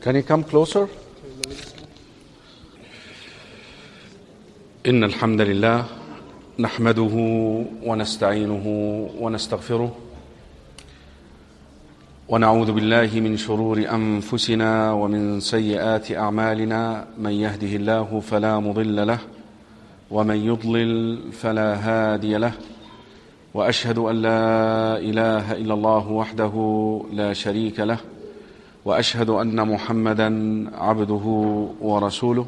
Can you come closer? إن الحمد لله نحمده ونستعينه ونستغفره ونعوذ بالله من شرور أنفسنا ومن سيئات أعمالنا من يهده الله فلا مضل له ومن يضلل فلا هادي له وأشهد أن لا إله إلا الله وحده لا شريك له وأشهد أن محمدا عبده ورسوله.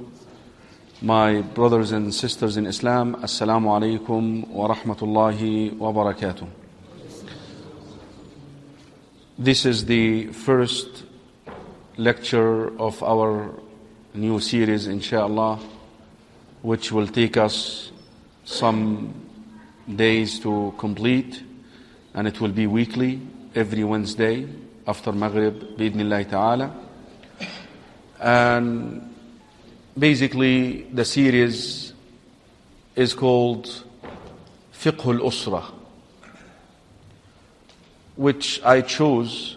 My brothers and sisters in Islam, Assalamu alaikum wa rahmatullahi wa barakatuh. This is the first lecture of our new series, inshallah, which will take us some days to complete, and it will be weekly, every Wednesday after Maghrib, bi'idhnillahi ta'ala. And basically, the series is called Fiqh al-Usra, which I chose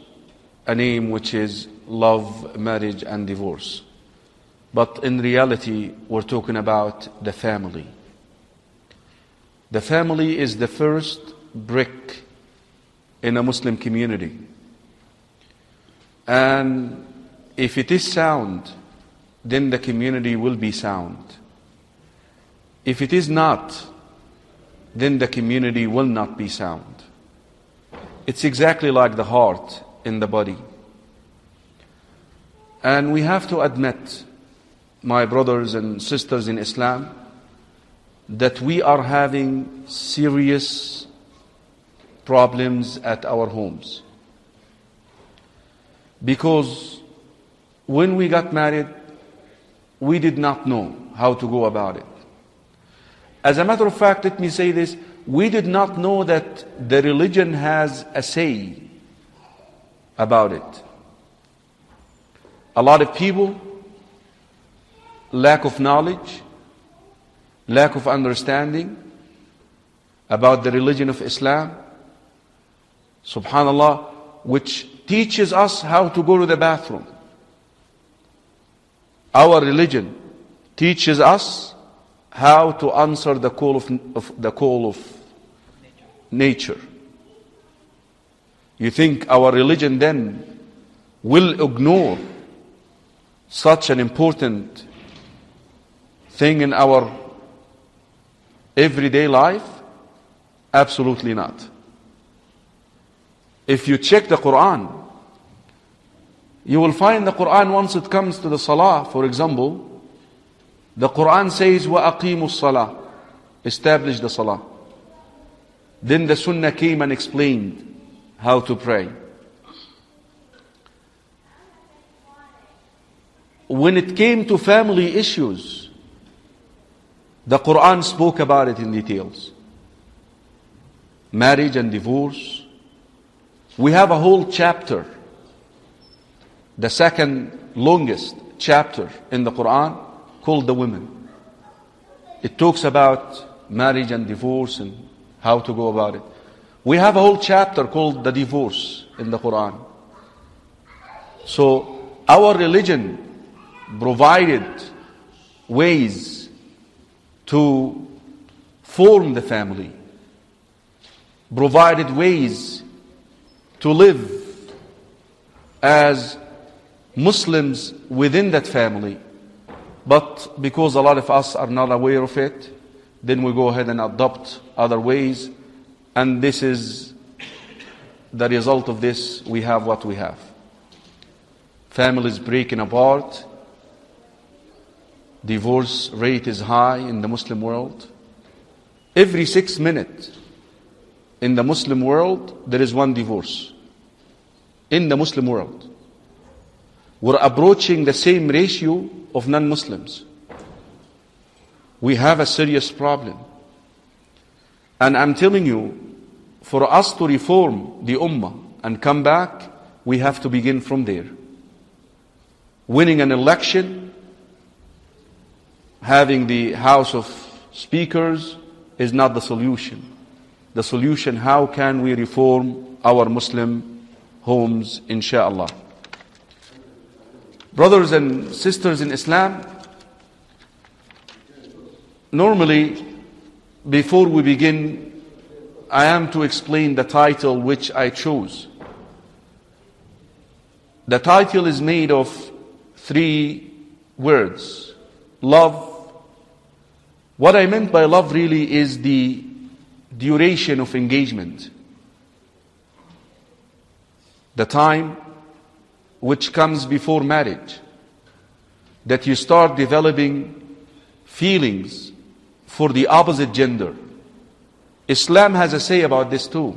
a name which is Love, Marriage and Divorce. But in reality, we're talking about the family. The family is the first brick in a Muslim community. And if it is sound, then the community will be sound. If it is not, then the community will not be sound. It's exactly like the heart in the body. And we have to admit, my brothers and sisters in Islam, that we are having serious problems at our homes. Because when we got married, we did not know how to go about it. As a matter of fact, let me say this, we did not know that the religion has a say about it. A lot of people, lack of knowledge, lack of understanding about the religion of Islam, subhanallah, which teaches us how to go to the bathroom. Our religion teaches us how to answer the call of nature. You think our religion then will ignore such an important thing in our everyday life? Absolutely not. If you check the Quran, you will find the Quran, once it comes to the Salah, for example, the Quran says, وَأَقِيمُوا الصَّلَاةِ, establish the Salah. Then the Sunnah came and explained how to pray. When it came to family issues, the Quran spoke about it in details. Marriage and divorce. We have a whole chapter, the second longest chapter in the Quran, called the women. It talks about marriage and divorce and how to go about it. We have a whole chapter called the divorce in the Quran. So our religion provided ways to form the family, provided ways to live as Muslims within that family. But because a lot of us are not aware of it, then we go ahead and adopt other ways. And this is the result of this. We have what we have. Families breaking apart. Divorce rate is high in the Muslim world. Every 6 minutes in the Muslim world, there is one divorce. In the Muslim world. We're approaching the same ratio of non-Muslims. We have a serious problem. And I'm telling you, for us to reform the Ummah and come back, we have to begin from there. Winning an election, having the House of Speakers is not the solution. The solution, how can we reform our Muslim homes, inshallah. Brothers and sisters in Islam, normally, before we begin, I am to explain the title which I chose. The title is made of 3 words. Love. What I meant by love really is the duration of engagement. The time which comes before marriage, that you start developing feelings for the opposite gender. Islam has a say about this too.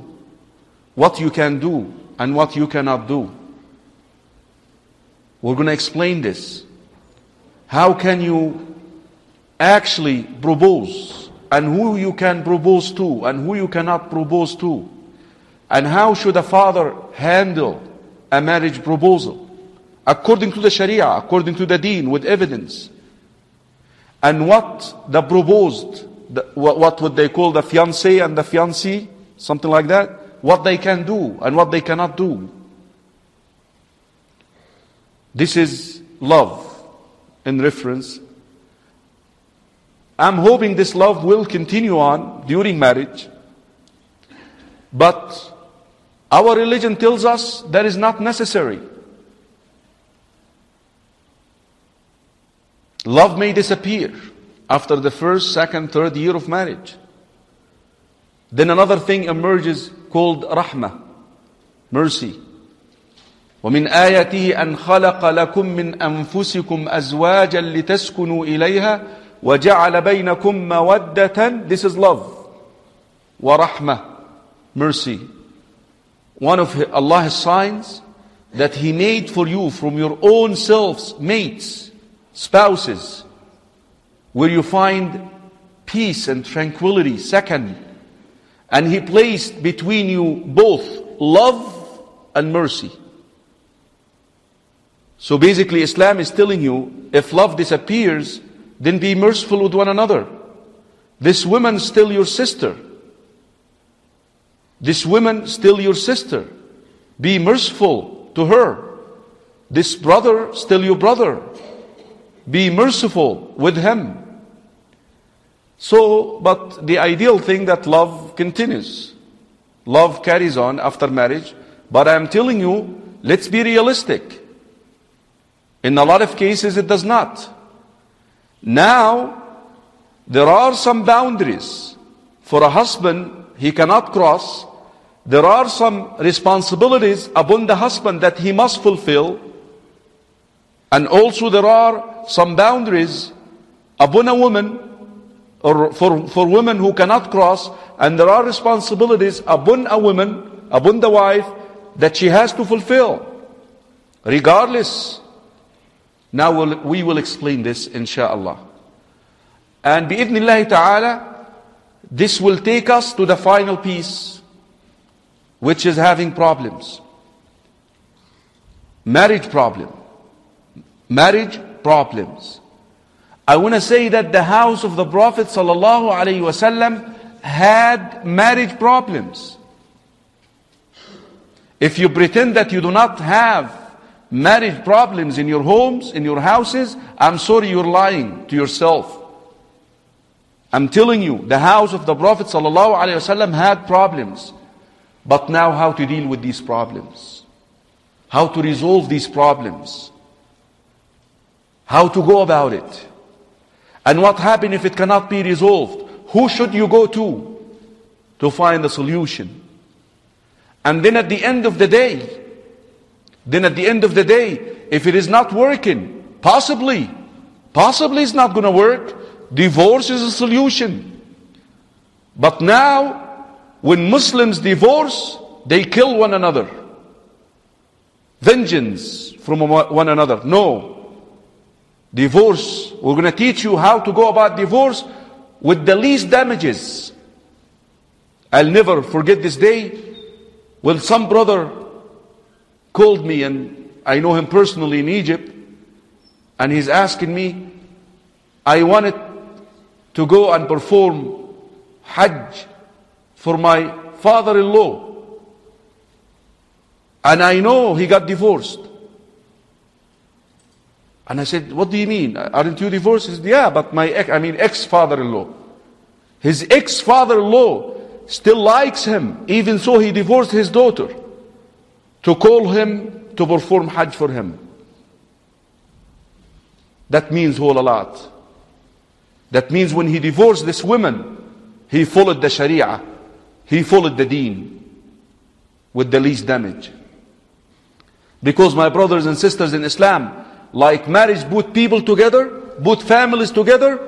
What you can do and what you cannot do. We're going to explain this. How can you actually propose, and who you can propose to and who you cannot propose to, and how should a father handle a marriage proposal according to the Sharia, according to the Deen, with evidence, and what the proposed, what would they call the fiancé and the fiancée, something like that, what they can do and what they cannot do. This is love in reference. I'm hoping this love will continue on during marriage, but our religion tells us that is not necessary. Love may disappear after the first, second, third year of marriage. Then another thing emerges called rahmah, mercy. وَمِنْ آيَاتِهِ أَنْ خَلَقَ لَكُم مِّنْ أَنفُسِكُمْ أَزْوَاجًا لِتَسْكُنُوا إِلَيْهَا وَجَعَلَ بَيْنَكُم مَّوَدَّةً. This is love. وَرَحْمَةً, mercy. One of Allah's signs that He made for you from your own selves mates, spouses, where you find peace and tranquility. Second, and He placed between you both love and mercy. So basically Islam is telling you, if love disappears, then be merciful with one another. This woman still your sister. This woman still your sister. Be merciful to her. This brother still your brother. Be merciful with him. So, but the ideal thing that love continues. Love carries on after marriage. But I am telling you, let's be realistic. In a lot of cases it does not. Now, there are some boundaries for a husband he cannot cross. There are some responsibilities upon the husband that he must fulfill. And also there are some boundaries upon a woman, or for women who cannot cross. And there are responsibilities upon a woman, upon the wife, that she has to fulfill. Regardless. Now we will explain this, insha'Allah. And bi'idhnillahi ta'ala, this will take us to the final piece, which is having problems. Marriage problem. Marriage problems. I want to say that the house of the Prophet sallallahu alaihi wasallam had marriage problems. If you pretend that you do not have marriage problems in your homes, in your houses, I'm sorry, you're lying to yourself. I'm telling you, the house of the Prophet ﷺ had problems. But now how to deal with these problems? How to resolve these problems? How to go about it? And what happens if it cannot be resolved? Who should you go to find the solution? And then at the end of the day, if it is not working, possibly it's not going to work, divorce is a solution. But now, when Muslims divorce, they kill one another. Vengeance from one another. No. Divorce, we're going to teach you how to go about divorce with the least damages. I'll never forget this day when some brother called me, and I know him personally in Egypt, and he's asking me, I wanted to go and perform Hajj for my father-in-law, and I know he got divorced. And I said, what do you mean? Aren't you divorced? He said, yeah, but my ex-father-in-law. His ex-father-in-law still likes him. Even so, he divorced his daughter to call him to perform Hajj for him. That means whole a lot. That means when he divorced this woman, he followed the Sharia. He followed the deen with the least damage. Because my brothers and sisters in Islam, like marriage put people together, put families together,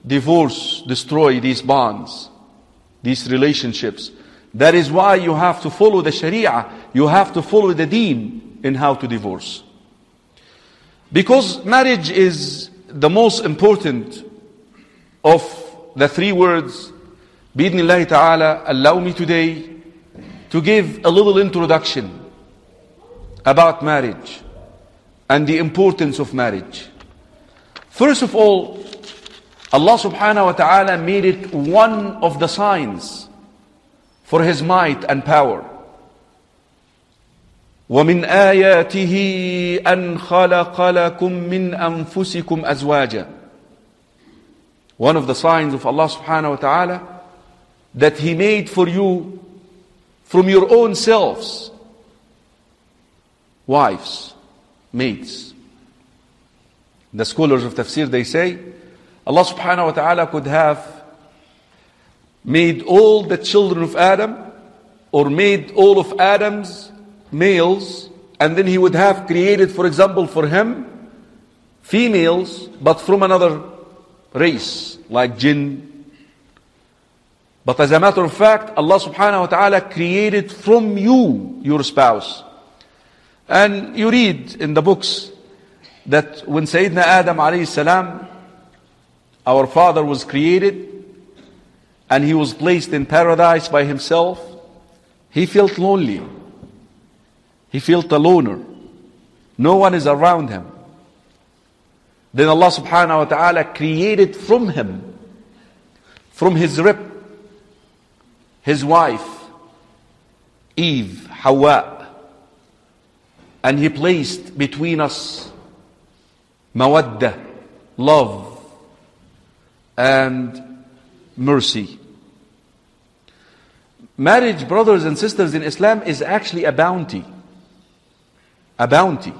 divorce destroy these bonds, these relationships. That is why you have to follow the Sharia. You have to follow the deen in how to divorce. Because marriage is the most important of the three words. Bi-idhnillahi ta'ala, allow me today to give a little introduction about marriage and the importance of marriage. First of all, Allah subhanahu wa ta'ala made it one of the signs for His might and power. وَمِنْ آيَاتِهِ أَنْ خَلَقَ لَكُم مِّنْ أَنفُسِكُمْ أَزْوَاجًا. One of the signs of Allah subhanahu wa ta'ala that He made for you from your own selves wives, mates. The scholars of tafsir, they say Allah subhanahu wa ta'ala could have made all the children of Adam, or made all of Adam's males, and then He would have created, for example, for him females, but from another race, like jinn. But as a matter of fact, Allah subhanahu wa ta'ala created from you your spouse. And you read in the books that when Sayyidina Adam alayhi salam, our father, was created and he was placed in paradise by himself, he felt lonely. He felt a loner. No one is around him. Then Allah subhanahu wa ta'ala created from him, from his rib, his wife, Eve, Hawa. And He placed between us mawaddah, love, and mercy. Marriage, brothers and sisters in Islam, is actually a bounty. A bounty.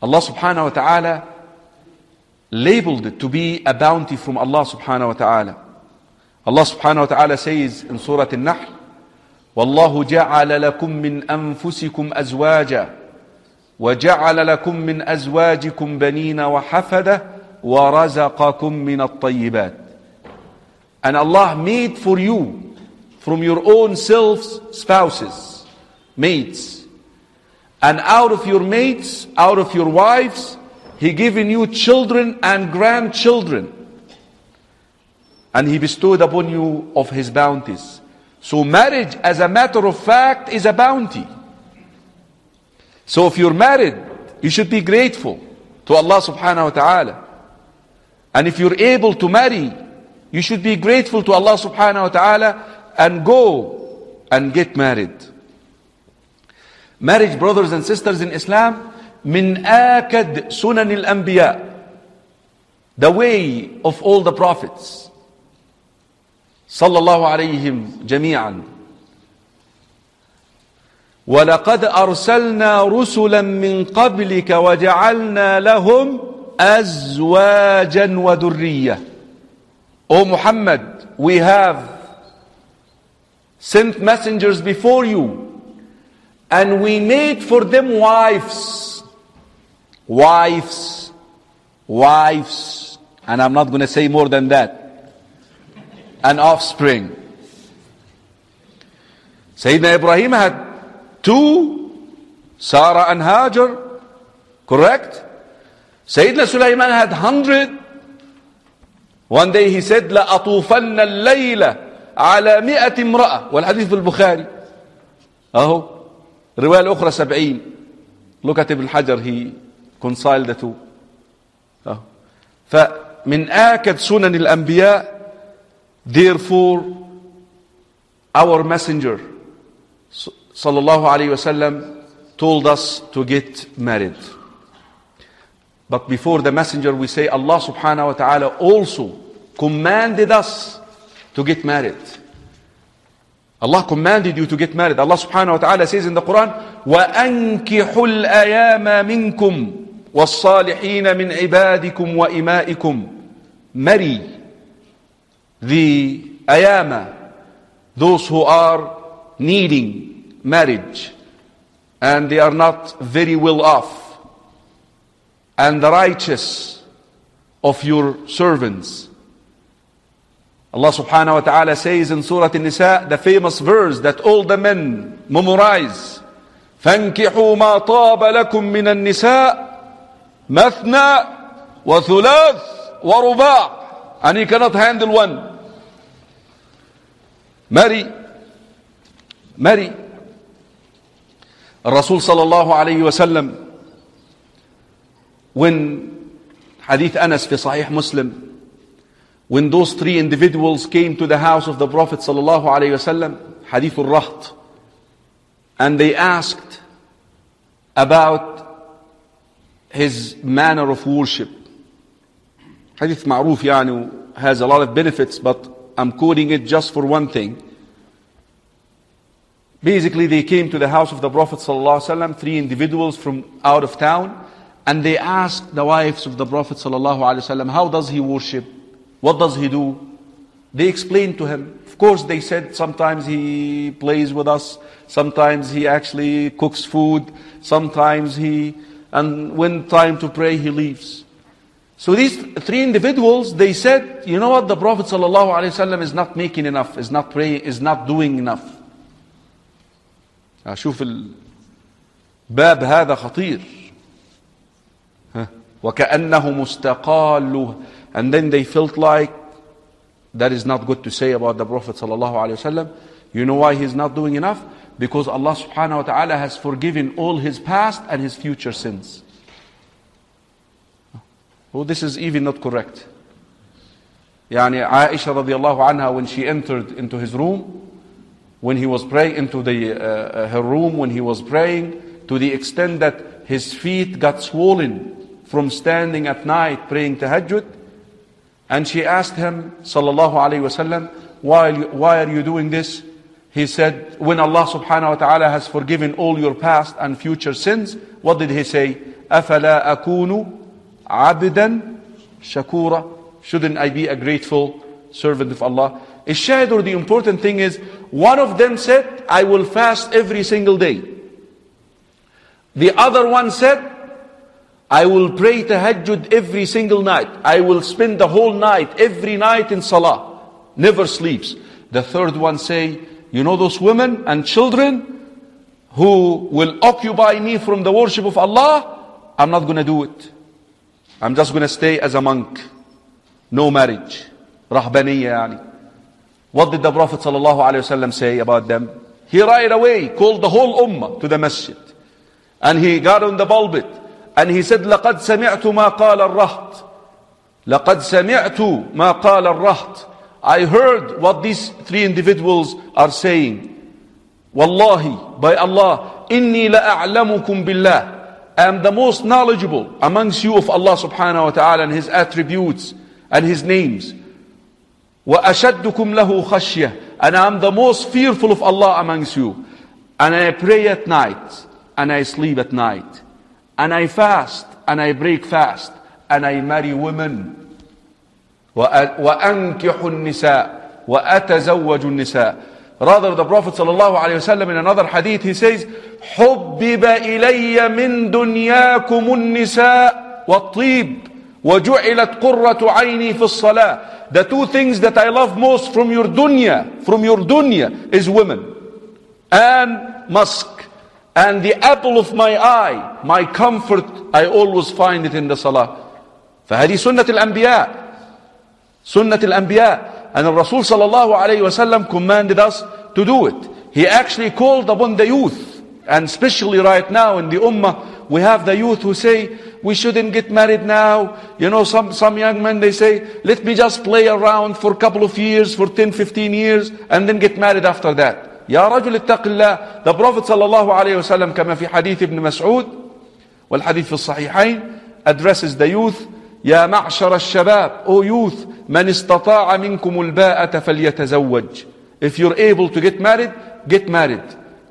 Allah subhanahu wa ta'ala labeled it to be a bounty from Allah subhanahu wa ta'ala. Allah subhanahu wa ta'ala says in Surah An-Nahl, وَاللَّهُ جَعَلَ لَكُم مِّنْ أَنفُسِكُمْ أَزْوَاجًا وَجَعَلَ لَكُم مِّنْ أَزْوَاجِكُمْ بَنِينَ وَحَفَدَةً وَرَزَقَكُم مِّنَ الطَّيِّبَاتِ. And Allah made for you from your own selves spouses, mates. And out of your mates, out of your wives, He given you children and grandchildren. And He bestowed upon you of His bounties. So marriage, as a matter of fact, is a bounty. So if you're married, you should be grateful to Allah subhanahu wa ta'ala. And if you're able to marry, you should be grateful to Allah subhanahu wa ta'ala and go and get married. Marriage, brothers and sisters in Islam, min akad sunan al-anbiya, the way of all the prophets, sallallahu alayhim jami'an. وَلَقَدْ أَرْسَلْنَا رُسُلًا مِّن قَبْلِكَ وَجَعَلْنَا لَهُمْ أَزْوَاجًا وَذُرِّيَّةً. O Muhammad, we have sent messengers before you, and we made for them wives. Wives. Wives. And I'm not going to say more than that. And offspring. Sayyidina Ibrahim had two, Sarah and Hajar, correct? Sayyidina Sulaiman had 100. One day he said, لَأَطُوفَنَّ اللَّيْلَ عَلَى 100 امرأة. والحديث في البخاري. أهو رواية الأخرى 70. Look at Ibn Hajar, he conciled the two. فمن آكد سنن الأنبياء, therefore our messenger sallallahu alayhi wasallam told us to get married. But before the messenger, we say Allah subhanahu wa ta'ala also commanded us to get married. Allah commanded you to get married. Allah subhanahu wa ta'ala says in the Quran, وَأَنْكِحُوا الْأَيَامَ مِنْكُمْ وَالصَّالِحِينَ مِنْ عِبَادِكُمْ وَإِمَائِكُمْ. Marry the ayama, those who are needing marriage and they are not very well off, and the righteous of your servants. Allah subhanahu wa ta'ala says in Surah An-Nisa, the famous verse that all the men memorize, فَانْكِحُوا مَا طَابَ لَكُم مِّنَ النِّسَاءِ مَثْنَى وَثُلَاث وَرُبَاعَ. And you cannot handle one. Marry. Rasul sallallahu alayhi wa sallam, when Hadith Anas fi Sahih Muslim, when those three individuals came to the house of the Prophet sallallahu alayhi wa sallam, Hadith al-Raht, and they asked about his manner of worship. Hadith ma'ruf, yani, has a lot of benefits, but I'm quoting it just for one thing. Basically, they came to the house of the Prophet ﷺ, three individuals from out of town, and they asked the wives of the Prophet ﷺ, how does he worship? What does he do? They explained to him. Of course, they said sometimes he plays with us, sometimes he actually cooks food, sometimes and when time to pray, he leaves. So these three individuals, they said, you know what, the Prophet ﷺ is not making enough, is not praying, is not doing enough. شوف الباب هذا خطير. وكأنه مستقال. And then they felt like that is not good to say about the Prophet sallallahu alaihi wasallam. You know why he's not doing enough? Because Allah subhanahu wa ta'ala has forgiven all his past and his future sins. Oh, this is even not correct. يعني Aisha radiallahu anha, when she entered into his room, when he was praying into her room, when he was praying, to the extent that his feet got swollen from standing at night praying tahajjud, and she asked him, sallallahu alaihi wasallam, why are you doing this? He said, when Allah subhanahu wa ta'ala has forgiven all your past and future sins, what did he say? أَفَلَا أَكُونُ عَبْدًا شَكُورًا. Shouldn't I be a grateful servant of Allah? الشاهد, or the important thing is, one of them said, I will fast every single day. The other one said, I will pray tahajjud every single night. I will spend the whole night, every night in salah. Never sleeps. The third one say, you know those women and children who will occupy me from the worship of Allah? I'm not going to do it. I'm just going to stay as a monk. No marriage. Rahbaniyya yani. What did the Prophet ﷺ say about them? He right away called the whole ummah to the masjid. And he got on the pulpit. And he said, لَقَدْ سَمِعْتُ مَا قَالَ الرَّهْطِ. لَقَدْ سَمِعْتُ مَا قَالَ الرَّهْطِ. I heard what these three individuals are saying. Wallahi, by Allah, إِنِّي لَأَعْلَمُكُمْ بِاللَّهِ. I am the most knowledgeable amongst you of Allah subhanahu wa ta'ala and his attributes and his names. وَأَشَدُّكُمْ لَهُ خَشْيَةً. And I am the most fearful of Allah amongst you. And I pray at night, and I sleep at night, and I fast, and I break fast, and I marry women. وَأَنْكِحُ النِّسَاءِ وَأَتَزَوَّجُ النِّسَاءِ. Rather, the Prophet ﷺ in another hadith, he says, حُبِّبَ إِلَيَّ مِن دُنْيَاكُمُ النِّسَاءِ وَالطِّيبِ وَجُعِلَتْ قُرَّةُ عَيْنِي فِي الصَّلَاةِ. The two things that I love most from your dunya is women and musk. And the apple of my eye, my comfort, I always find it in the salah. فهذه سنة الأنبياء. سنة الأنبياء. And the Rasul sallallahu alayhi wa sallam commanded us to do it. He actually called upon the youth. And especially right now in the ummah, we have the youth who say, we shouldn't get married now. You know, some young men, they say, let me just play around for a couple of years, for 10, 15 years, and then get married after that. يا رجل اتق الله. The Prophet sallallahu alayhi wa sallam, كما في حديث ابن مسعود والحديث في الصحيحين, addresses the youth. يا معشر الشباب, O youth, من استطاع منكم الباءة فليتزوج. If you're able to get married, get married.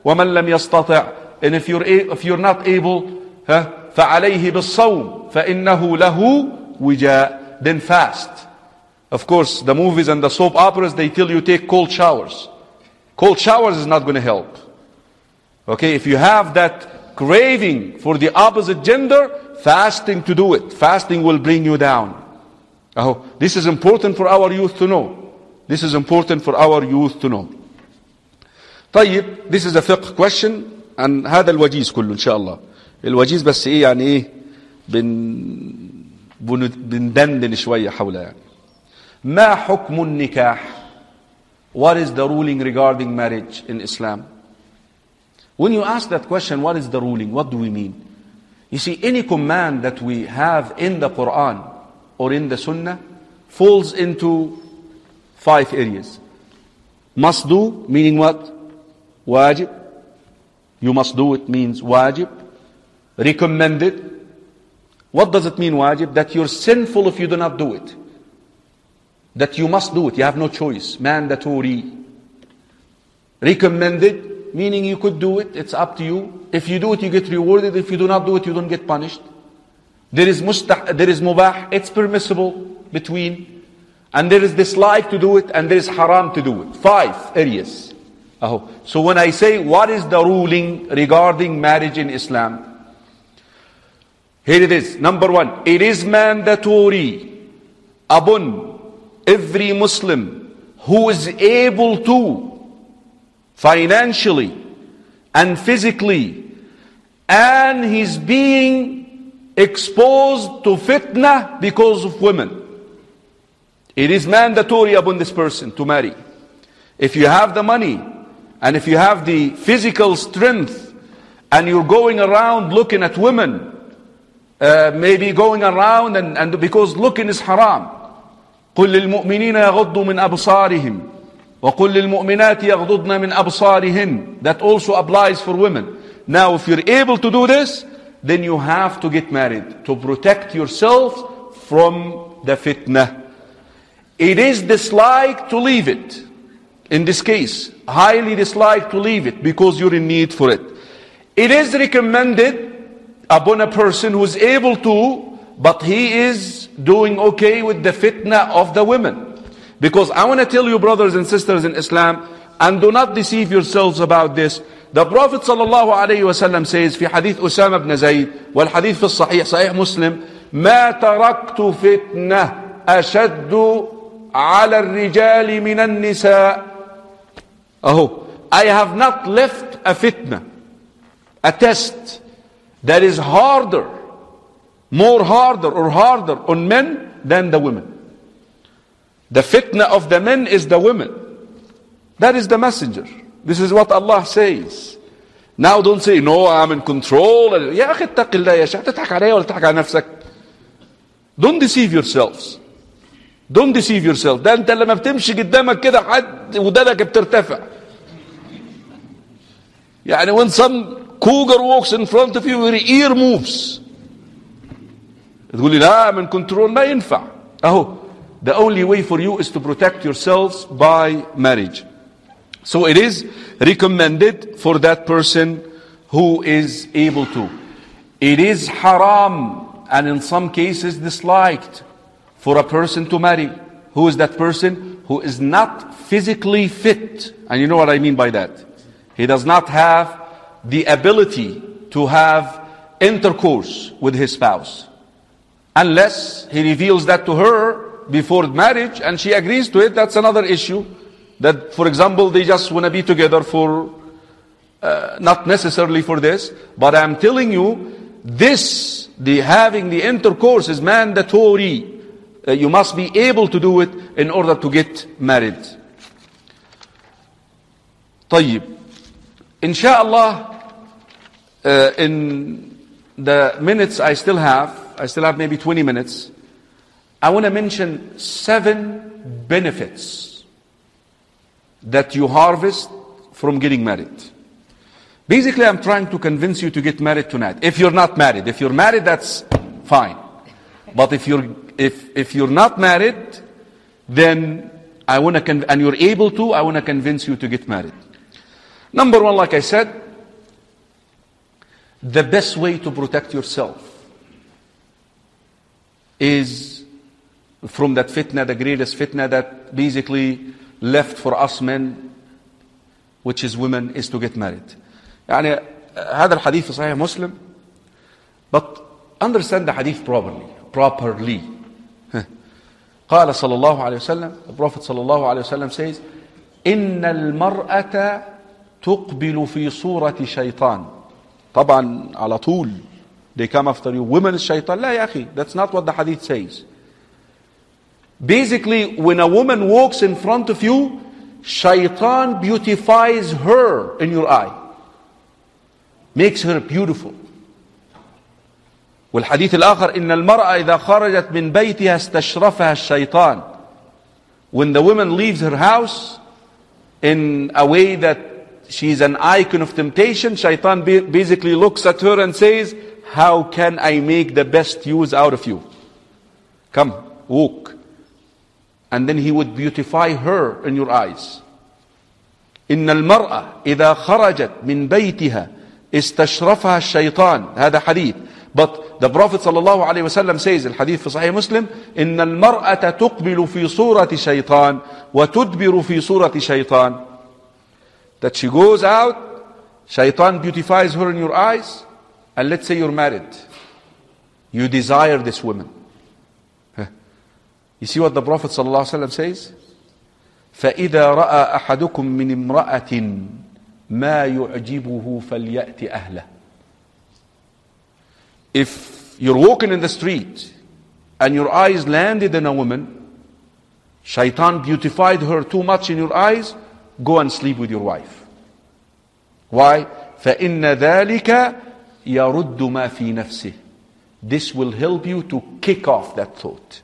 ومن لم يستطع, and if you're not able, فعليه بالصوم فإنه له وجاء. Then fast. Of course, the movies and the soap operas, they tell you take cold showers. Cold showers is not going to help. Okay, if you have that craving for the opposite gender, fasting to do it. Fasting will bring you down. Oh, this is important for our youth to know. This is important for our youth to know. طيب, this is a fiqh question, and هذا الوجيز كله إن شاء الله. الوجيز بس إيه يعني إيه بندندن شوية حوله يعني. ما حكم النكاح? What is the ruling regarding marriage in Islam? When you ask that question, what is the ruling? What do we mean? You see, any command that we have in the Quran or in the Sunnah falls into 5 areas. Must do, meaning what? Wajib. You must do it means wajib. Recommended. What does it mean wajib? That you're sinful if you do not do it. That you must do it. You have no choice. Mandatory. Recommended, meaning you could do it. It's up to you. If you do it, you get rewarded. If you do not do it, you don't get punished. There is mubah. It's permissible between. And there is dislike to do it. And there is haram to do it. 5 areas. So when I say what is the ruling regarding marriage in Islam? Here it is. Number 1. It is mandatory upon every Muslim who is able to financially and physically, and he's being exposed to fitna because of women. It is mandatory upon this person to marry. If you have the money and if you have the physical strength and you're going around looking at women, maybe going around and because looking is haram. قل للمؤمنين يغضوا من أبصارهم وقل للمؤمنات يغضضن من أبصارهن. That also applies for women. Now if you're able to do this, then you have to get married to protect yourself from the fitna. It is disliked to leave it. In this case, highly disliked to leave it because you're in need for it. It is recommended upon a person who is able to, but he is doing okay with the fitna of the women. Because I want to tell you, brothers and sisters in Islam, and do not deceive yourselves about this. The Prophet ﷺ says, في حديث أسامة بن زيد, والحديث في الصحيح, صحيح مسلم, ما تركت فتنة أشد على الرجال من النساء. I have not left a fitna, a test that is harder, more harder or harder on men than the women. The fitna of the men is the women. That is the messenger. This is what Allah says. Now don't say, no, I'm in control. يا أخي اتق الله يا شيخ, تضحك عليا ولا تضحك على نفسك. Don't deceive yourselves. Don't deceive yourself. ده انت لما بتمشي قدامك كده حد ودانك بترتفع. يعني when some cougar walks in front of you, your ear moves. تقول لي لا من كنترول, ما ينفع. The only way for you is to protect yourselves by marriage. So it is recommended for that person who is able to. It is haram and in some cases disliked for a person to marry. Who is that person? Who is not physically fit. And you know what I mean by that. He does not have the ability to have intercourse with his spouse. Unless he reveals that to her before marriage and she agrees to it, that's another issue. That, for example, they just want to be together for, not necessarily for this, but I'm telling you, this, the having the intercourse is mandatory. You must be able to do it in order to get married. طيب. Inshallah, in the minutes I still have maybe 20 minutes, I want to mention 7 benefits that you harvest from getting married. Basically, I'm trying to convince you to get married tonight. If you're not married. If you're married, that's fine. But if you're not married, then I want to, and you're able to, I want to convince you to get married. Number one, like I said, the best way to protect yourself is from that fitna, the greatest fitna that basically left for us men, which is women, is to get married. يعني هذا الحديث في صحيح مسلم, but understand the hadith properly. قال صلى الله عليه وسلم, the Prophet صلى الله عليه وسلم says, إن المرأة تقبل في صورة شيطان. طبعا على طول they come after you, women is shaitan. لا يا أخي, that's not what the hadith says. Basically, when a woman walks in front of you, shaitan beautifies her in your eye, makes her beautiful. والحديث الآخر إن المرأة إذا خرجت من بيتها استشرفها الشيطان. When the woman leaves her house in a way that she's an icon of temptation, shaitan basically looks at her and says, how can I make the best use out of you? Come, walk. And then he would beautify her in your eyes. إن المرأة إذا خرجت من بيتها استشرفها الشيطان. هذا حديث. But the Prophet sallallahu alaihi wasallam says, الحديث في صحيح مسلم, إن المرأة تقبل في صورة شيطان وتدبر في صورة شيطان. That she goes out, shaitan beautifies her in your eyes, and let's say you're married. You desire this woman. You see what the Prophet sallallahu alaihi wasallam says? فإذا رأى أحدكم من امرأة ما يعجبه فليأت أهله. If you're walking in the street and your eyes landed on a woman, shaitan beautified her too much in your eyes, go and sleep with your wife. Why? فإن ذلك يرد ما في نفسه. This will help you to kick off that thought.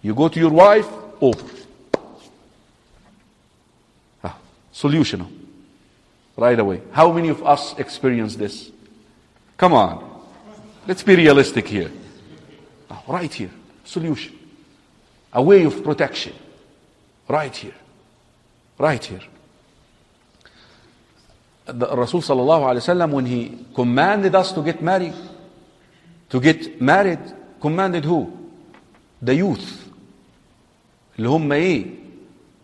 You go to your wife, over. Solution. Right away. How many of us experience this? Come on. Let's be realistic here. Right here. Solution. A way of protection. Right here. Right here. The Rasul sallallahu alayhi wa sallam, when he commanded us to get married, commanded who? The youth. اللي هم ايه?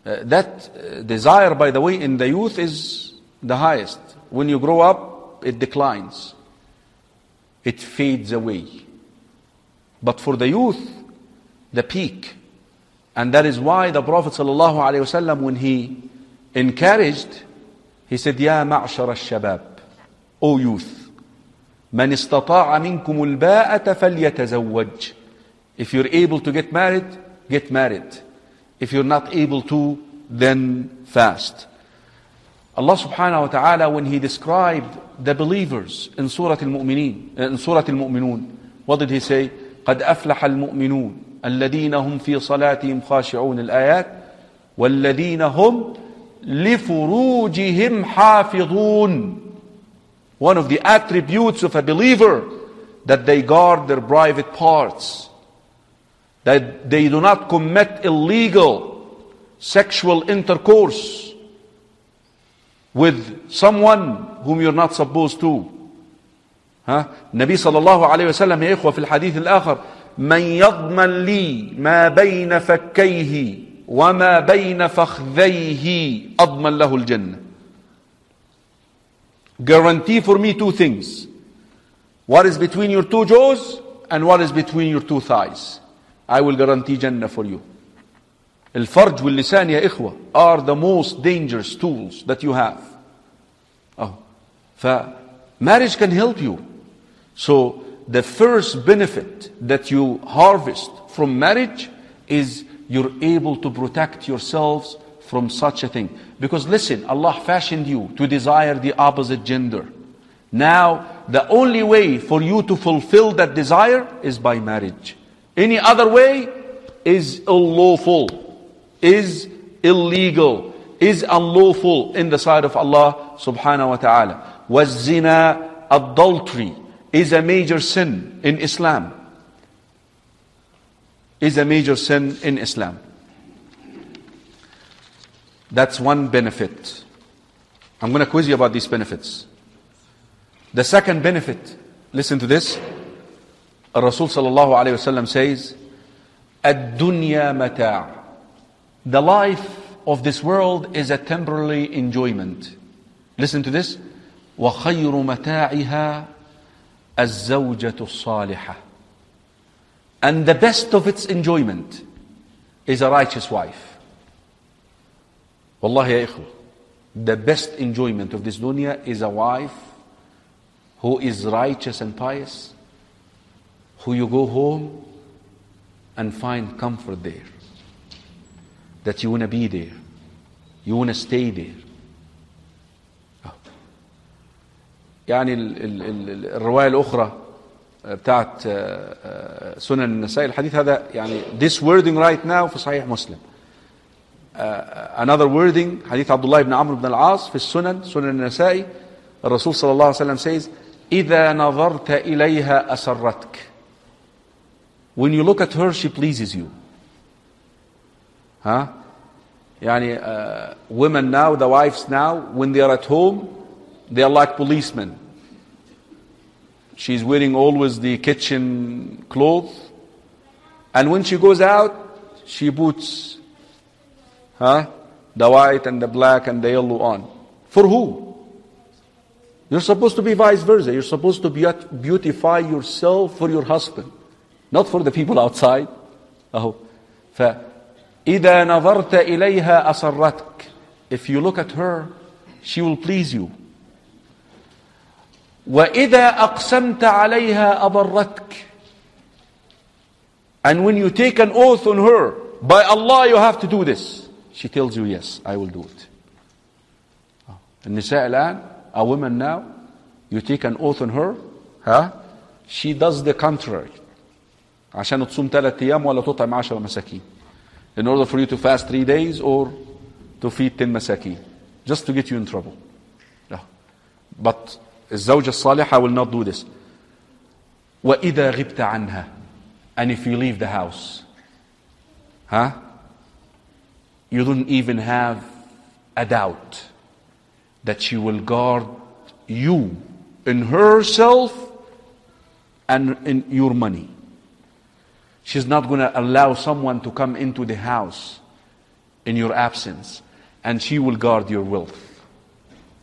That desire, by the way, in the youth is the highest. When you grow up, it declines. It fades away. But for the youth, the peak. And that is why the Prophet ﷺ, when he encouraged, he said, يا معشر الشباب, O youth, من استطاع منكم الباءة فليتزوج. If you're able to get married, get married. If you're not able to, then fast. Allah subhanahu wa ta'ala, when he described the believers in Surah Al-Mu'minun, what did he say? قد أفلح المؤمنون الذين هم في صلاتهم خاشعون الآيات والذين هم لفروجهم حافظون. One of the attributes of a believer, that they guard their private parts, that they do not commit illegal sexual intercourse with someone whom you're not supposed to. النبي صلى الله عليه وسلم يا إخوة في الحديث الآخر, من يضمن لي ما بين فكيه وما بين فخذيه أضمن له الجنة. Guarantee for me two things. What is between your two jaws and what is between your two thighs. I will guarantee Jannah for you. الفرج واللسان يا إخوة are the most dangerous tools that you have. Marriage can help you. So the first benefit that you harvest from marriage is you're able to protect yourselves from such a thing. Because listen, Allah fashioned you to desire the opposite gender. Now, the only way for you to fulfill that desire is by marriage. Any other way is unlawful, is illegal, is unlawful in the sight of Allah subhanahu wa ta'ala. Was zina, adultery, is a major sin in Islam. is a major sin in Islam. That's one benefit. I'm going to quiz you about these benefits. The second benefit, listen to this. Rasul sallallahu alayhi wasallam says, "Ad-dunya mata'." The life of this world is a temporary enjoyment. Listen to this. وَخَيْرُ مَتَاعِهَا الزَّوْجَةُ الصَّالِحَةُ. And the best of its enjoyment is a righteous wife. Wallahi ya ikhwa, the best enjoyment of this dunya is a wife who is righteous and pious, who you go home and find comfort there. That you want to be there. You want to stay there. يعني الرواية الأخرى بتاعت سنن النسائي الحديث هذا يعني this wording right now في صحيح مسلم. Another wording حديث عبد الله بن عمرو بن العاص في السنن سنن النسائي. الرسول صلى الله عليه وسلم says إذا نظرت إليها أسرتك. When you look at her, she pleases you. Huh? يعني women now, the wives now, when they are at home, they are like policemen. She's wearing always the kitchen clothes. And when she goes out, she puts the white and the black and the yellow on. For who? You're supposed to be vice versa. You're supposed to beautify yourself for your husband, not for the people outside. فإذا نظرت إليها أسرتك. If you look at her, she will please you. وَإِذَا أَقْسَمْتَ عَلَيْهَا أَبَرَّتْكَ. And when you take an oath on her, by Allah you have to do this, she tells you, yes, I will do it. النساء الآن, a woman now, you take an oath on her, she does the contrary. عشان تصوم 3 أيام ولا تطعم 10 مساكين. In order for you to fast 3 days or to feed 10 مساكين. Just to get you in trouble. But الزوجة الصالحة will not do this. وَإِذَا غِبْتَ عَنْهَا. And if you leave the house, you don't even have a doubt that she will guard you in herself and in your money. She's not going to allow someone to come into the house in your absence, and she will guard your wealth.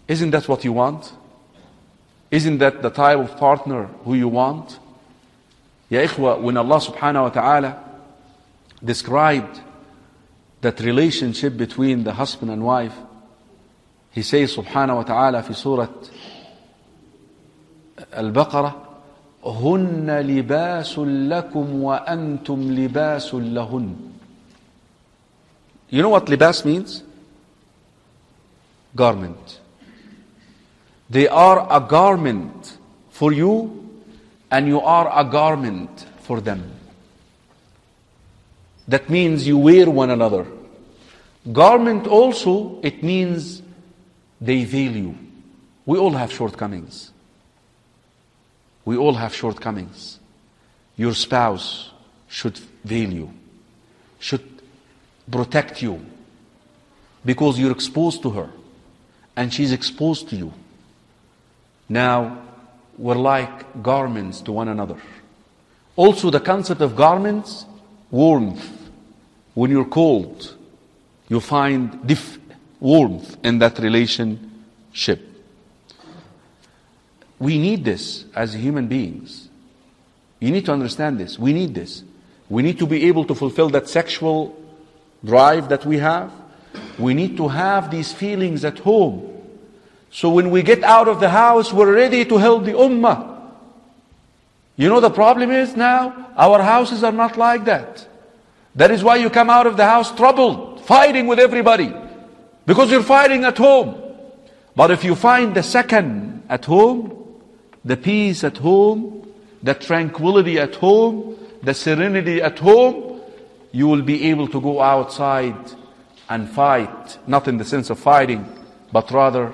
Isn't that what you want? Isn't that the type of partner who you want? Ya ikhwa, when Allah subhanahu wa ta'ala described that relationship between the husband and wife, He says subhanahu wa ta'ala في سورة البقرة هن لباس لكم وأنتم لباس لهن. You know what libas means? Garment. They are a garment for you, and you are a garment for them. That means you wear one another. Garment also, it means they veil you. We all have shortcomings. We all have shortcomings. Your spouse should veil you, should protect you, because you're exposed to her, and she's exposed to you. Now, we're like garments to one another. Also, the concept of garments, warmth. When you're cold, you find warmth in that relationship. We need this as human beings. You need to understand this. We need this. We need to be able to fulfill that sexual drive that we have. We need to have these feelings at home. So when we get out of the house, we're ready to help the ummah. You know the problem is now, our houses are not like that. That is why you come out of the house troubled, fighting with everybody. Because you're fighting at home. But if you find the second at home, the peace at home, the tranquility at home, the serenity at home, you will be able to go outside and fight. Not in the sense of fighting, but rather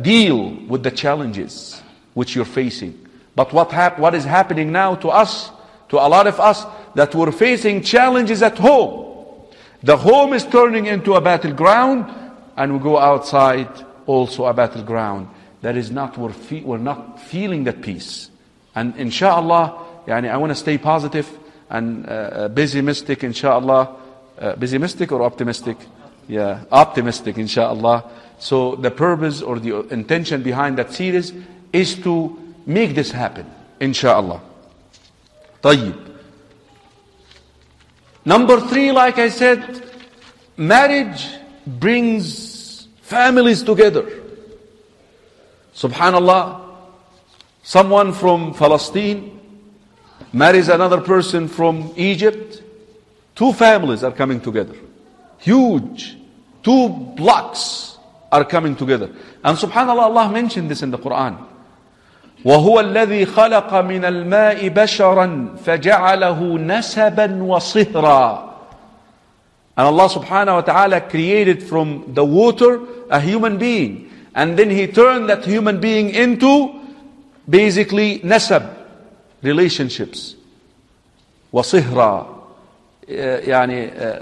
deal with the challenges which you're facing. But what is happening now to us, to a lot of us, that we're facing challenges at home. The home is turning into a battleground, and we go outside also a battleground. That is not, we're not feeling that peace. And inshallah, I want to stay positive and pessimistic, inshallah. Pessimistic or optimistic? Yeah, optimistic, inshallah. So the purpose or the intention behind that series is to make this happen, inshallah. طيب. Number 3, like I said, marriage brings families together. Subhanallah, someone from Palestine marries another person from Egypt. 2 families are coming together. Huge. 2 blocks are coming together. And subhanallah, Allah mentioned this in the Quran. وَهُوَ الَّذِي خَلَقَ مِنَ الْمَاءِ بَشَرًا فَجَعَلَهُ نَسَبًا وَصِهْرًا. And Allah subhanahu wa ta'ala created from the water a human being. And then He turned that human being into basically nasab, relationships. وَصِهْرًا.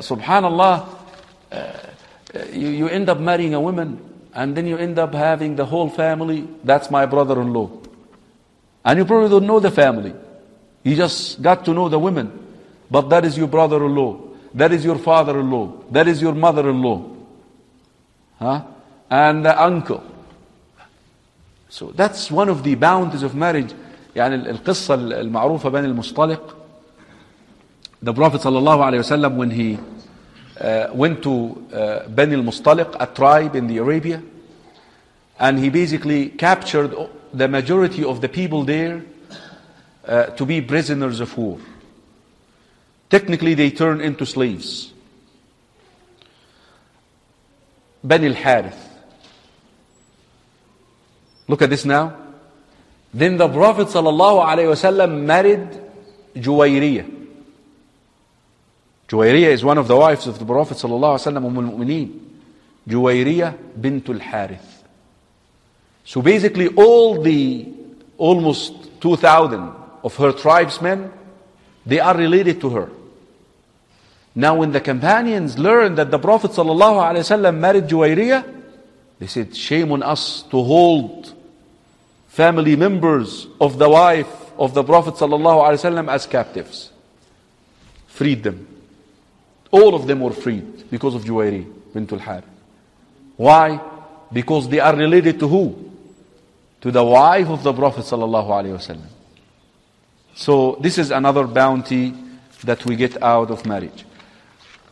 Subhanallah, you end up marrying a woman, and then you end up having the whole family. That's my brother-in-law. And you probably don't know the family. You just got to know the women. But that is your brother-in-law. That is your father-in-law. That is your mother-in-law. And the uncle. So that's one of the bounties of marriage. القصة المعروفة بين المصطلق. The Prophet ﷺ, when he went to Bani al-Mustaliq, a tribe in the Arabia, and he basically captured the majority of the people there to be prisoners of war. Technically, they turned into slaves. Bani al-Harith. Look at this now. Then the Prophet ﷺ married Juwayriyah. Juwayriyah is one of the wives of the Prophet ﷺ, al-Mu'mineen. Juwayriyah bintul Harith. So basically all the almost 2,000 of her tribesmen, they are related to her. Now when the companions learned that the Prophet ﷺ married Juwayriyah, they said, shame on us to hold family members of the wife of the Prophet ﷺ as captives. Freed them. All of them were freed because of Juwayriyah bintul Harith. Why? Because they are related to who? To the wife of the Prophet ﷺ. So this is another bounty that we get out of marriage.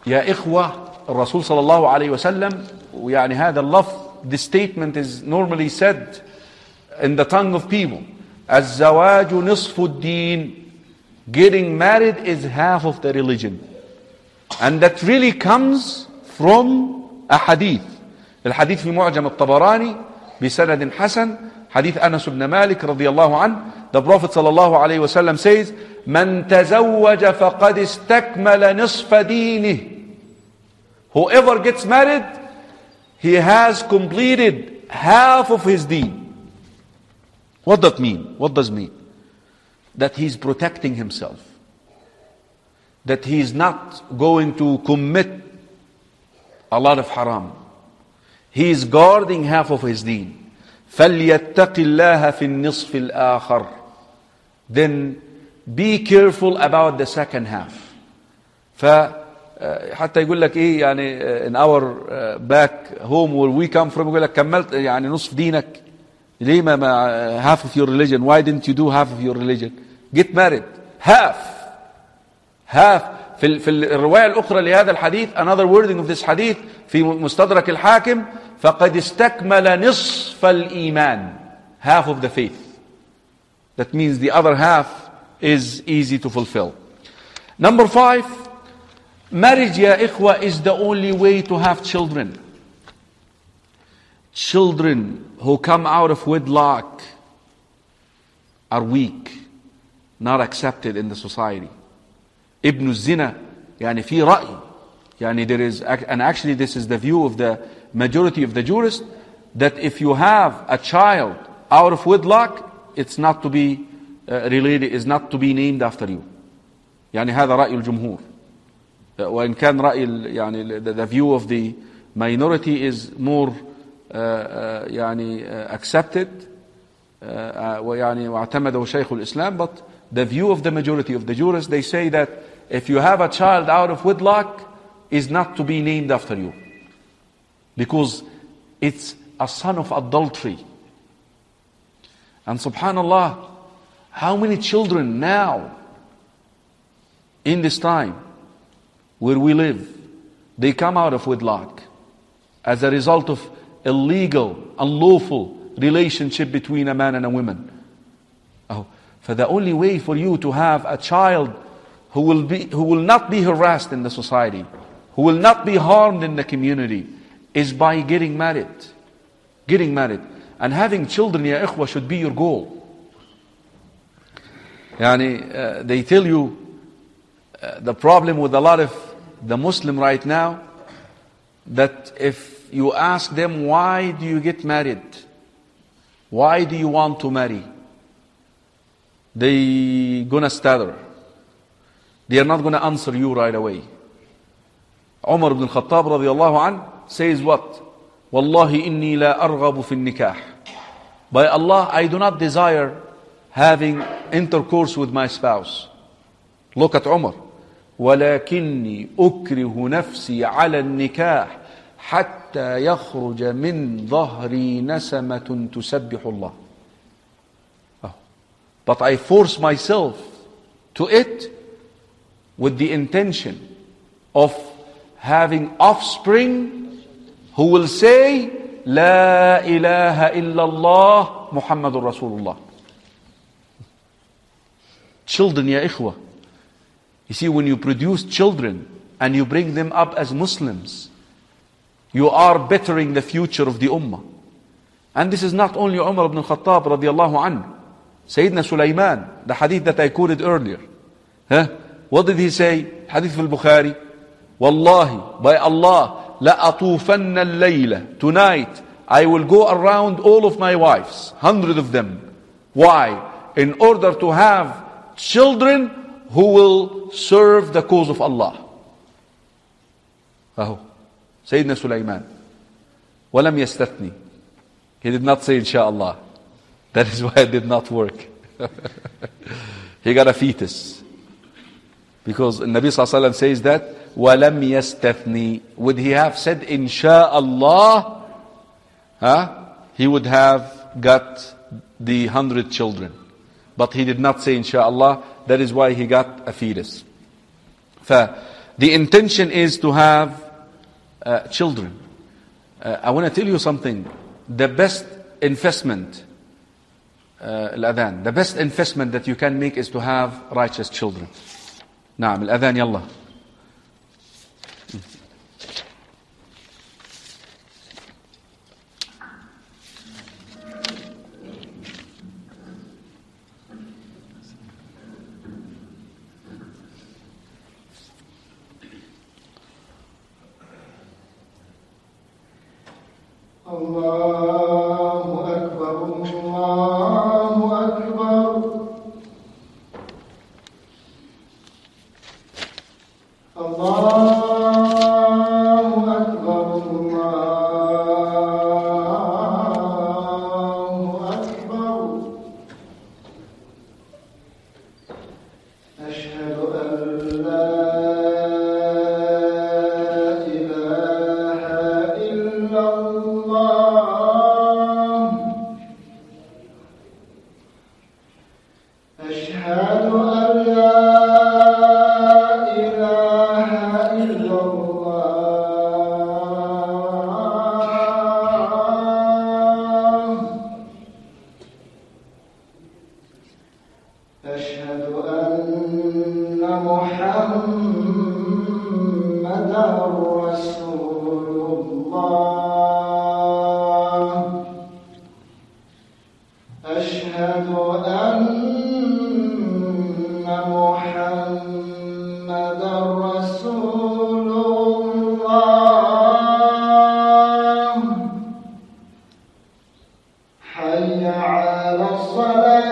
Ya ikhwa, Rasul sallallahu alayhi wa sallam, هذا اللفظ, this statement is normally said in the tongue of people. الزواج نصف الدين. Getting married is half of the religion. And that really comes from a hadith. الحديث في معجم الطبراني بسند حسن, حديث أنس بن مالك رضي الله عنه. The Prophet sallallahu alayhi wa sallam says, من تزوج فقد استكمل نصف دينه. Whoever gets married, he has completed half of his deen. What does that mean? What does it mean? That he's protecting himself. That he is not going to commit a lot of haram. He is guarding half of his deen. فَلْيَتَّقِ اللَّهَ فِي النِّصْفِ الْآخَرِ. Then be careful about the second half. حتى يقول لك ايه يعني in our back home where we come from, يقول لك كملت يعني نصف دينك. ليه ما half of your religion? Why didn't you do half of your religion? Get married. Half. في الرواية الأخرى لهذا الحديث, another wording of this hadith في مستدرك الحاكم, فقد استكمل نصف الإيمان. Half of the faith. That means the other half is easy to fulfill. Number 5, marriage, ya ikhwa, is the only way to have children. Children who come out of wedlock are weak, not accepted in the society. Ibn Zina, يعني في رأي, يعني there is, and actually this is the view of the majority of the jurists, that if you have a child out of wedlock, it's not to be related, is not to be named after you. يعني هذا رأي الجمهور. وإن كان رأي يعني the view of the minority is more يعني accepted ويعني واعتمده شيخ الإسلام, but the view of the majority of the jurists, they say that if you have a child out of wedlock, is not to be named after you, because it's a son of adultery. And subhanallah, how many children now in this time where we live, they come out of wedlock as a result of illegal, unlawful relationship between a man and a woman. For the only way for you to have a child who will not be harassed in the society, who will not be harmed in the community, is by getting married. Getting married. And having children, ya ikhwa, should be your goal. They tell you the problem with a lot of the Muslim right now, that if you ask them, why do you get married? Why do you want to marry? They gonna stutter. They are not gonna answer you right away. Umar ibn Khattab radiyallahu anh says what? Wallahi inni la arghabu fi nikah. By Allah, I do not desire having intercourse with my spouse. Look at Umar. ولكني أكره نفسي على النكاح حتى يخرج من ظهري نسمة تسبح الله. But I force myself to it with the intention of having offspring who will say, La ilaha illallah Muhammadur Rasulullah. Children, ya ikhwah. You see, when you produce children and you bring them up as Muslims, you are bettering the future of the ummah. And this is not only Umar ibn Khattab radiallahu anhu. Sayyidina Sulaiman, the hadith that I quoted earlier. What did he say? Hadith al-Bukhari. Wallahi, by Allah, لَأَطُوفَنَّ اللَّيْلَ. Tonight, I will go around all of my wives, 100 of them. Why? In order to have children who will serve the cause of Allah. Sayyidina Sulaiman. وَلَمْ يَسْتَثْنِي. He did not say inshallah. That is why it did not work. He got a fetus. Because Nabi Sallallahu Alaihi Wasallam says that, وَلَمْ يَسْتَثْنِي. Would he have said inshallah, he would have got the 100 children. But he did not say inshallah. That is why he got a fetus. The intention is to have children. I want to tell you something. The best investment, the best investment that you can make is to have righteous children. نعم الأذان يلا. الله أكبر الله أكبر الله أكبر الله أكبر أشهد أن لا إله إلا الله أشهد أن لا أشهد أن محمدًا رسول الله أشهد أن محمدًا رسول الله حي على الصلاة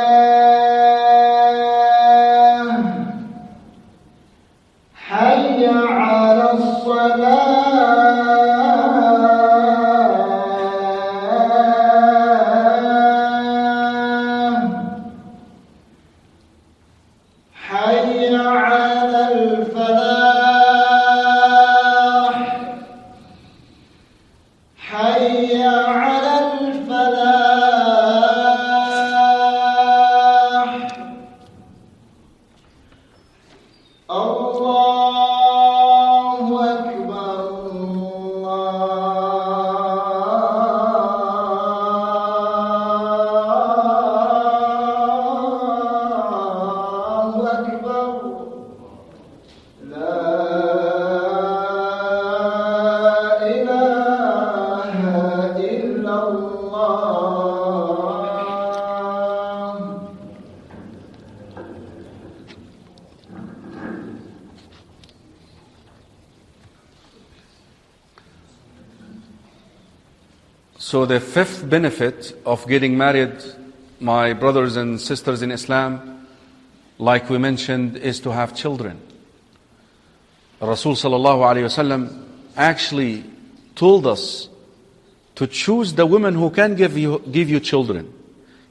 So the fifth benefit of getting married, my brothers and sisters in Islam, like we mentioned, is to have children. Rasul sallallahu alayhi wasallam actually told us to choose the woman who can give you children.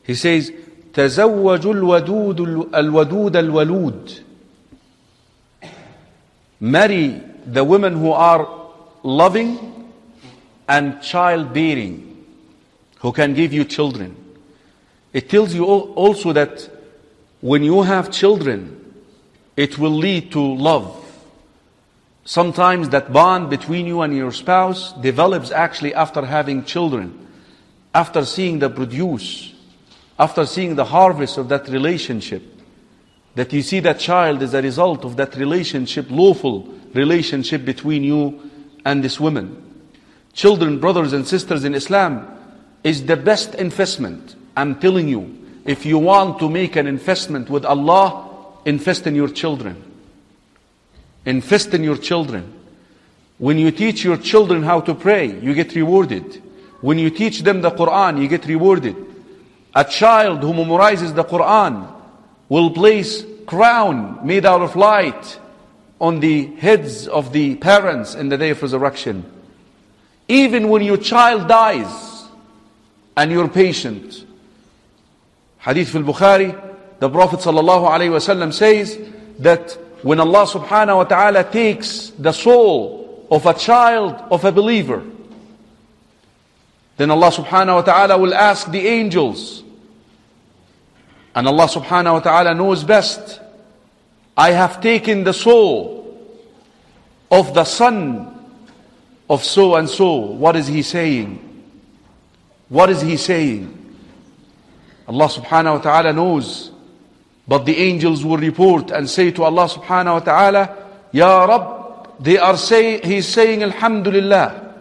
He says, تزوجوا الودود الولود. Marry the women who are loving and childbearing, who can give you children. It tells you also that when you have children, it will lead to love. Sometimes that bond between you and your spouse develops actually after having children, after seeing the produce, after seeing the harvest of that relationship. That you see that child is a result of that relationship, lawful relationship between you and this woman. Children, brothers and sisters in Islam, is the best investment. I'm telling you, if you want to make an investment with Allah, invest in your children. Invest in your children. When you teach your children how to pray, you get rewarded. When you teach them the Quran, you get rewarded. A child who memorizes the Quran will place crown made out of light on the heads of the parents in the day of resurrection. Even when your child dies and you're patient. Hadith fil Bukhari, the Prophet sallallahu alaihi wasallam says that when Allah subhanahu wa ta'ala takes the soul of a child of a believer, then Allah subhanahu wa ta'ala will ask the angels, and Allah subhanahu wa ta'ala knows best, I have taken the soul of the son of so and so. What is he saying? What is he saying? Allah subhanahu wa ta'ala knows. But the angels will report and say to Allah subhanahu wa ta'ala, Ya Rabb, he's saying Alhamdulillah.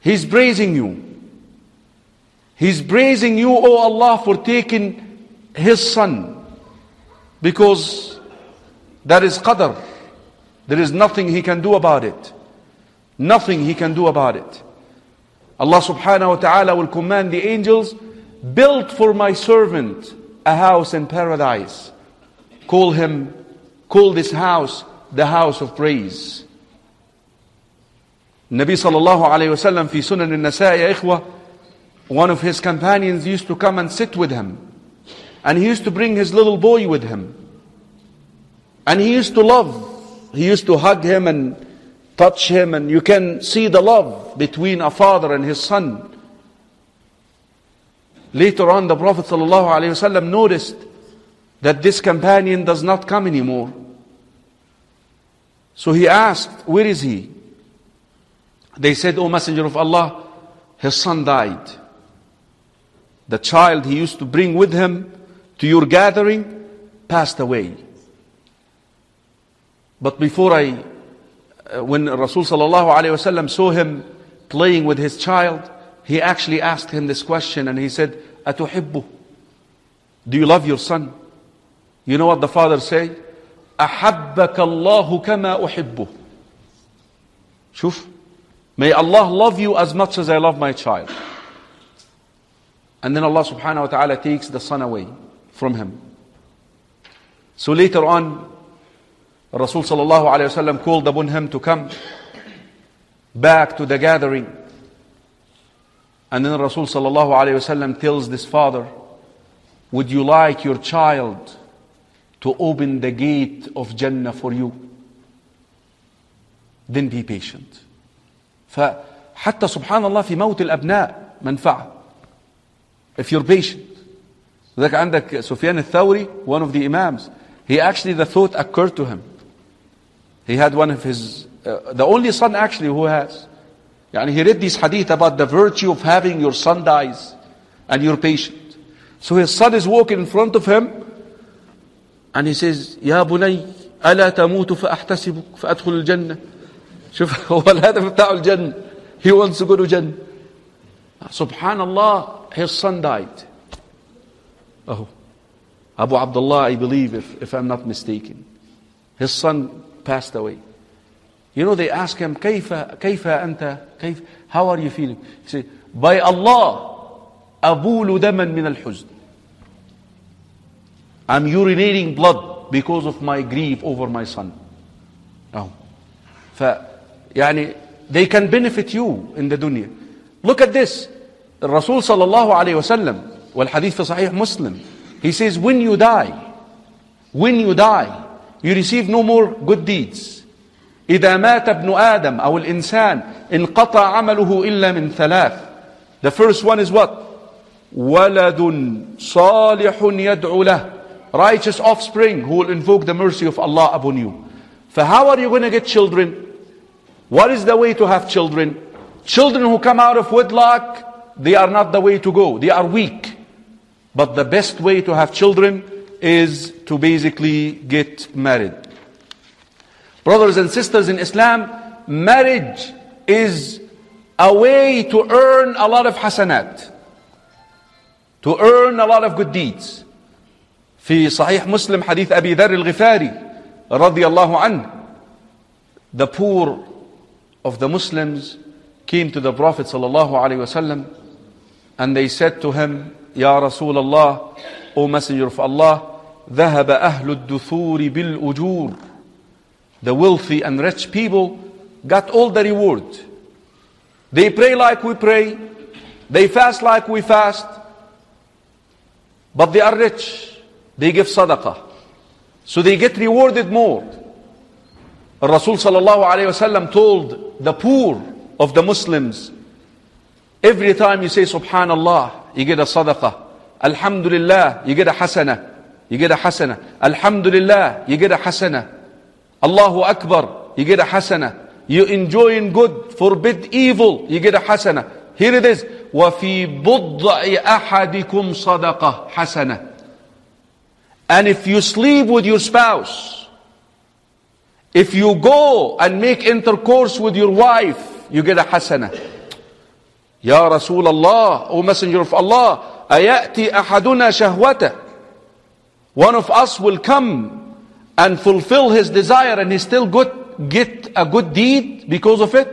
He's praising you. He's praising you, O Allah, for taking his son. Because that is qadr. There is nothing he can do about it. Nothing he can do about it. Allah subhanahu wa ta'ala will command the angels, build for my servant a house in paradise. Call this house the house of praise. Nabi sallallahu alayhi wa sallam fi Sunan al-Nasa'i, ya ikhwah, one of his companions used to come and sit with him. And he used to bring his little boy with him. And he used to love. He used to hug him and touch him, and you can see the love between a father and his son. Later on, the Prophet ﷺ noticed that this companion does not come anymore. So he asked, where is he? They said, O Messenger of Allah, his son died. The child he used to bring with him to your gathering passed away. But when Rasul ﷺ saw him playing with his child, he actually asked him this question, and he said, Atuhibbu? Do you love your son? You know what the father said? Ahabbaka Allahu kama uhibbu. Shuf. May Allah love you as much as I love my child. And then Allah subhanahu wa ta'ala takes the son away from him. So later on, Rasul sallallahu alayhi wa sallam called upon him to come back to the gathering. And then Rasul sallallahu alayhi wa sallam tells this father, would you like your child to open the gate of Jannah for you? Then be patient. فحتى سبحان الله في موت الأبناء منفعة. If you're patient. ذاك عندك سفيان الثوري, one of the imams, he actually, the thought occurred to him. He had one of his, the only son actually who has. Yani he read this hadith about the virtue of having your son dies and you're patient. So his son is walking in front of him and he says, يا بني ألا تموت فأحتسبك فأدخل الجنة. شوف هو الهدف بتاعه الجنة. He wants to go to Jannah. Subhanallah, his son died. Oh, Abu Abdullah, I believe, if I'm not mistaken. His son passed away. You know, they ask him, how are you feeling? He said, by Allah, أبول دما من الحزن. I'm urinating blood because of my grief over my son. No. يعني they can benefit you in the dunya. Look at this. الرسول صلى الله عليه وسلم والحديث في صحيح مسلم, he says when you die, you receive no more good deeds. إذا مات ابن آدم أو الإنسان انقطع عمله إلا من ثلاث. The first one is what? ولد صالح يدعو له, righteous offspring who will invoke the mercy of Allah upon you. So how are you going to get children? What is the way to have children? Children who come out of wedlock, they are not the way to go. They are weak. But the best way to have children is to basically get married. Brothers and sisters in Islam, marriage is a way to earn a lot of hasanat, to earn a lot of good deeds. في صحيح مسلم حديث أبي ذر الغفاري رضي الله عنه, the poor of the Muslims came to the Prophet sallallahu alaihi wasallam and they said to him, Ya Rasulullah, O Messenger of Allah, ذهب أهل الدثور بالأجور. The wealthy and rich people got all the reward. They pray like we pray, they fast like we fast, but they are rich. They give sadaqah, so they get rewarded more. Rasul sallallahu alayhi wasallam told the poor of the Muslims, every time you say Subhanallah, you get a sadaqah. Alhamdulillah, you get a hasana. You get a hasana. Alhamdulillah, you get a hasana. Allahu Akbar, you get a hasana. You enjoy good, forbid evil, you get a hasana. Here it is. وَفِي بُضْعِ أَحَدِكُمْ صَدَقَةٌ حَسَنَةٌ. And if you sleep with your spouse, if you go and make intercourse with your wife, you get a hasana. Ya Rasulullah, O Messenger of Allah, ayati ahaduna shahwata. One of us will come and fulfill his desire and he still get a good deed because of it.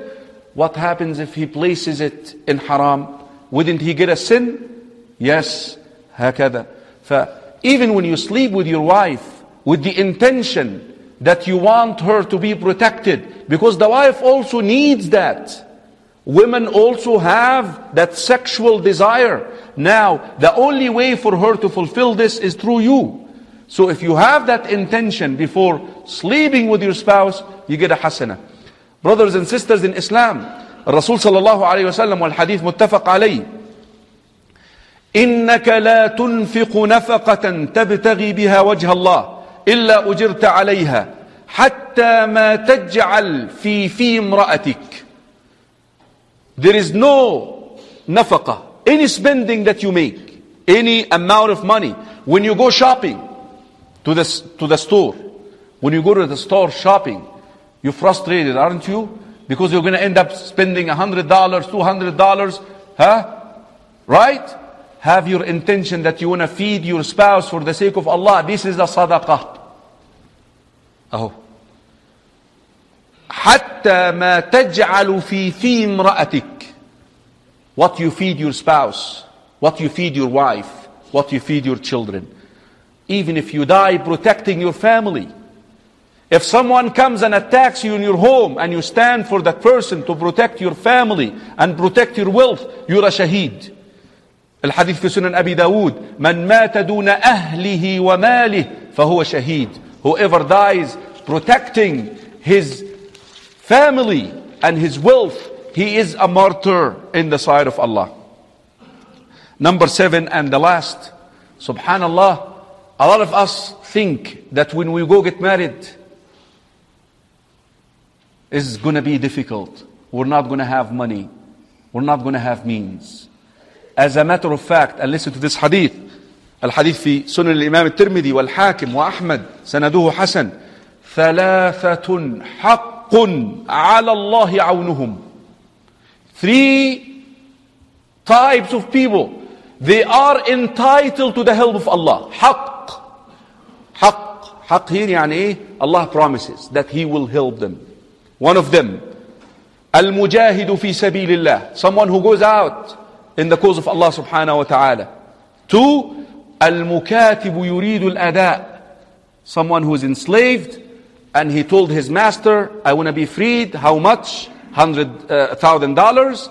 What happens if he places it in haram? Wouldn't he get a sin? Yes, hakada. Even when you sleep with your wife with the intention that you want her to be protected, because the wife also needs that. Women also have that sexual desire. Now, the only way for her to fulfill this is through you. So if you have that intention before sleeping with your spouse, you get a hasana. Brothers and sisters in Islam, Rasul sallallahu alayhi wa sallam wal hadith muttafaq alayhi, إنك لا تنفق نفقة تبتغي بها وجه الله إلا أجرت عليها حتى ما تجعل في امرأتك. There is no nafaqa, any spending that you make, any amount of money. When you go shopping to the store, when you go to the store shopping, you're frustrated, aren't you? Because you're going to end up spending $100, $200, huh? Right? Have your intention that you want to feed your spouse for the sake of Allah. This is the sadaqah. Oh. حتى ما تجعل في امرأتك. What you feed your spouse, what you feed your wife, what you feed your children. Even if you die protecting your family. If someone comes and attacks you in your home and you stand for that person to protect your family and protect your wealth, you're a shaheed. الحديث في سنن أبي داود من مات دون أهله وماله فهو شهيد. Whoever dies protecting his family and his wealth, he is a martyr in the sight of Allah. Number 7 and the last, subhanallah, a lot of us think that when we go get married, it's going to be difficult. We're not going to have money. We're not going to have means. As a matter of fact, and listen to this hadith. الحديث في سنن الإمام الترمذي والحاكم وأحمد سنده حسن. ثلاثة حق على الله عونهم. 3 types of people. They are entitled to the help of Allah. حق. حق here يعني إيه? Allah promises that He will help them. One of them, المجاهد في سبيل الله. Someone who goes out in the cause of Allah subhanahu wa ta'ala. 2, al-mukatibu yuridu al-ada', someone who is enslaved and he told his master, I want to be freed. How much? $100,000.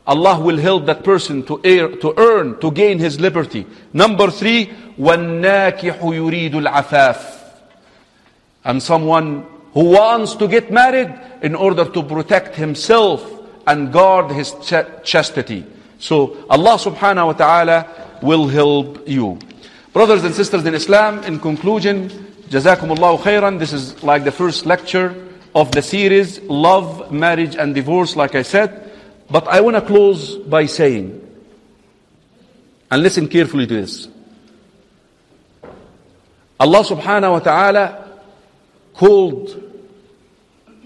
Allah will help that person to earn, to gain his liberty. Number 3, وَالنَّاكِحُ يُرِيدُ الْعَفَافِ, and someone who wants to get married in order to protect himself and guard his chastity. So Allah subhanahu wa ta'ala will help you. Brothers and sisters in Islam, in conclusion, Jazakumullahu khairan. This is like the first lecture of the series, Love, Marriage and Divorce, like I said. But I want to close by saying, and listen carefully to this. Allah subhanahu wa ta'ala called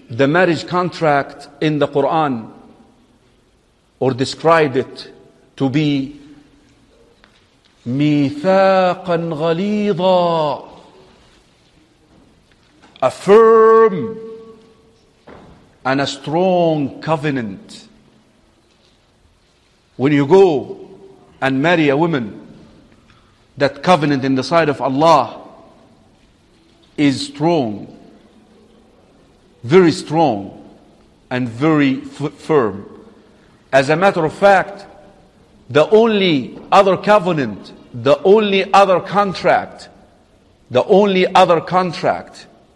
the marriage contract in the Quran, or described it to be ميثاقا غليظا, a firm and a strong covenant. When you go and marry a woman, that covenant in the sight of Allah is strong, very strong and very firm. As a matter of fact, the only other covenant, the only other contract,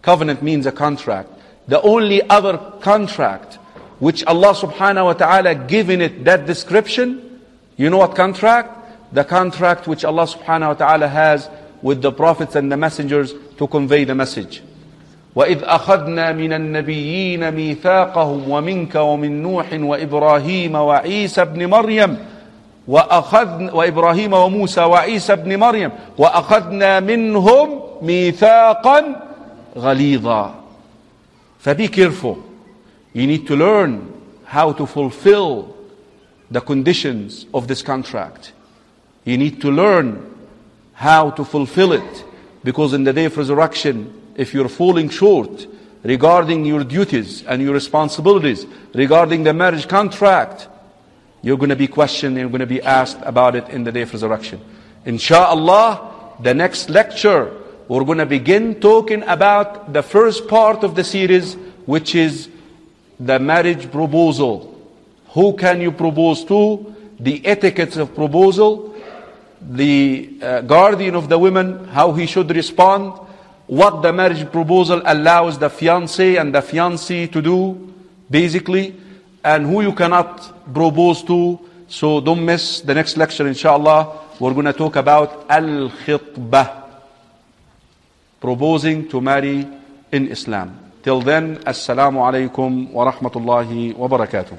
covenant means a contract, the only other contract which Allah subhanahu wa ta'ala given it that description, you know what contract? The contract which Allah subhanahu wa ta'ala has with the prophets and the messengers to convey the message. وَإِذْ أَخَذْنَا مِنَ النَّبِيِّينَ مِيثَاقَهُمْ وَمِنْكَ وَمِنْ نُوحٍ وَإِبْرَاهِيمَ وَعِيسَى بْنِ مَرْيَمَ وإبراهيم وموسى وعيسى بن مريم وأخذنا منهم ميثاقا غليظا. So be careful. You need to learn how to fulfill the conditions of this contract. You need to learn how to fulfill it, because in the day of resurrection, if you're falling short regarding your duties and your responsibilities regarding the marriage contract, you're going to be questioned and you're going to be asked about it in the day of resurrection. Insha'Allah, the next lecture, we're going to begin talking about the first part of the series, which is the marriage proposal. Who can you propose to? The etiquettes of proposal. The guardian of the woman, how he should respond. What the marriage proposal allows the fiancé and the fiancée to do, basically. And who you cannot propose to. So don't miss the next lecture, inshallah. We're going to talk about al-khitbah, proposing to marry in Islam. Till then, assalamu alaikum wa rahmatullahi wa barakatuh.